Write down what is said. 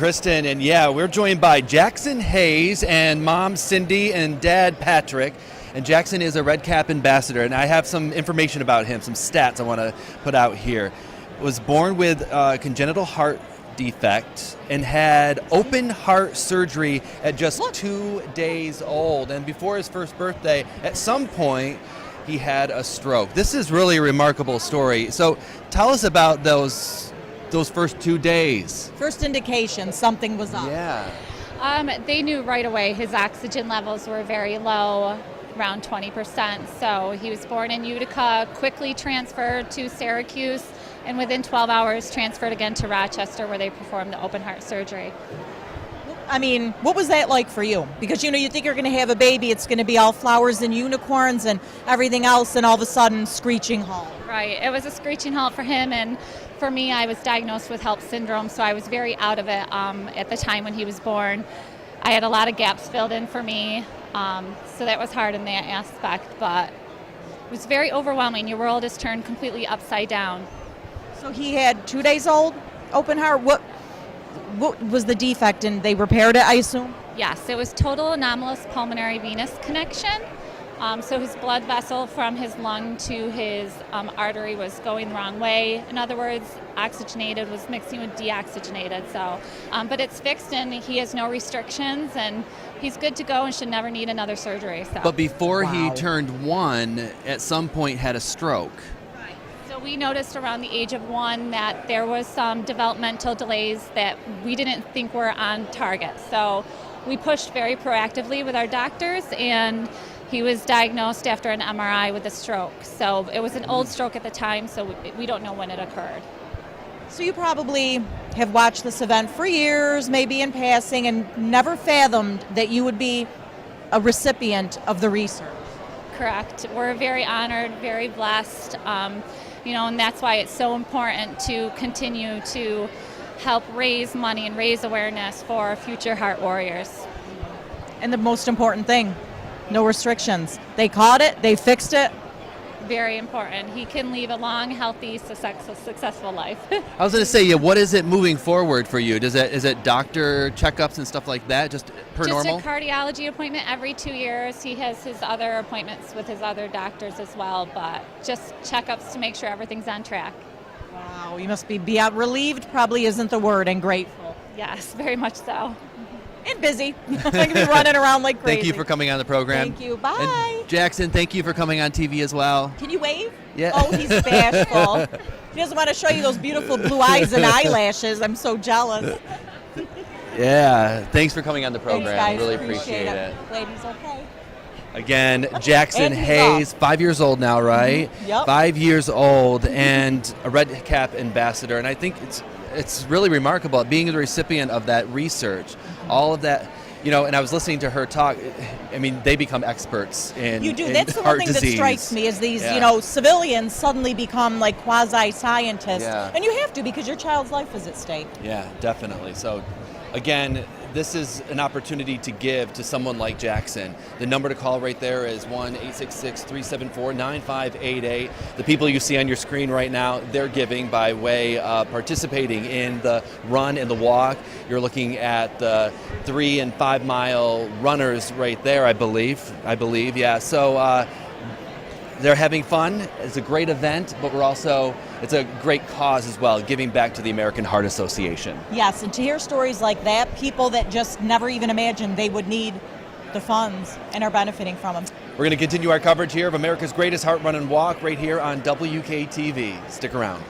Kristen, and yeah, we're joined by Jaxson Hayes and mom Cindy and dad Patrick. And Jaxson is a Red Cap ambassador, and I have some information about him, some stats I want to put out here. Was born with congenital heart defect and had open heart surgery at just 2 days old. And before his first birthday, at some point, he had a stroke. This is really a remarkable story. So tell us about those first 2 days. First indication something was up. Yeah. They knew right away his oxygen levels were very low, around 20%. So he was born in Utica, quickly transferred to Syracuse, and within 12 hours transferred again to Rochester, where they performed the open heart surgery. I mean, what was that like for you? Because you think you're going to have a baby, it's going to be all flowers and unicorns and everything else, and all of a sudden, screeching halt. Right. It was a screeching halt for him, and for me, I was diagnosed with HELLP syndrome, so I was very out of it at the time when he was born. I had a lot of gaps filled in for me, so that was hard in that aspect, but it was very overwhelming. Your world is turned completely upside down. So he had 2 days old, open heart. What was the defect, and they repaired it, I assume? Yes, it was total anomalous pulmonary venous connection. So his blood vessel from his lung to his artery was going the wrong way. In other words, oxygenated was mixing with deoxygenated. So, but it's fixed, and he has no restrictions, and he's good to go and should never need another surgery. So. But before he turned 1, at some point had a stroke. Right. So we noticed around the age of 1 that there was some developmental delays that we didn't think were on target. So we pushed very proactively with our doctors, and he was diagnosed after an MRI with a stroke. So it was an old stroke at the time, so we don't know when it occurred. So you probably have watched this event for years, maybe in passing, and never fathomed that you would be a recipient of the research. Correct. We're very honored, very blessed, and that's why it's so important to continue to help raise money and raise awareness for future heart warriors. And the most important thing, no restrictions. They caught it, they fixed it. Very important. He can lead a long, healthy, successful life. I was going to say, yeah, what is it moving forward for you? Is it doctor checkups and stuff like that, just per normal? Just a cardiology appointment every 2 years. He has his other appointments with his other doctors as well, but just checkups to make sure everything's on track. Wow, you must be beyond relieved, probably isn't the word, and grateful. Yes, very much so. And busy. I'm going to be running around like crazy. Thank you for coming on the program. Thank you. Bye. And Jaxson, thank you for coming on TV as well. Can you wave? Yeah. Oh, he's bashful. He doesn't want to show you those beautiful blue eyes and eyelashes. I'm so jealous. Yeah. Thanks for coming on the program. Thanks, guys. Really appreciate it. Ladies, okay. Again, Jaxson And he's Hayes, 5 years old now, right? Mm-hmm. Yep. 5 years old and a Red Cap ambassador. And I think it's really remarkable being the recipient of that research, all of that, and I was listening to her talk. I mean, they become experts in You do. in That's the one heart thing disease. that strikes me is these, Yeah. civilians suddenly become like quasi-scientists. Yeah. And you have to, because your child's life is at stake. Yeah, definitely. So, again, this is an opportunity to give to someone like Jaxson. The number to call right there is 1-866-374-9588. The people you see on your screen right now, they're giving by way of participating in the run and the walk. You're looking at the 3 and 5 mile runners right there, I believe, yeah. So they're having fun. It's a great event, but it's a great cause as well, giving back to the American Heart Association. Yes, and to hear stories like that, people that just never even imagined they would need the funds and are benefiting from them. We're going to continue our coverage here of America's greatest heart run and walk right here on WKTV. Stick around.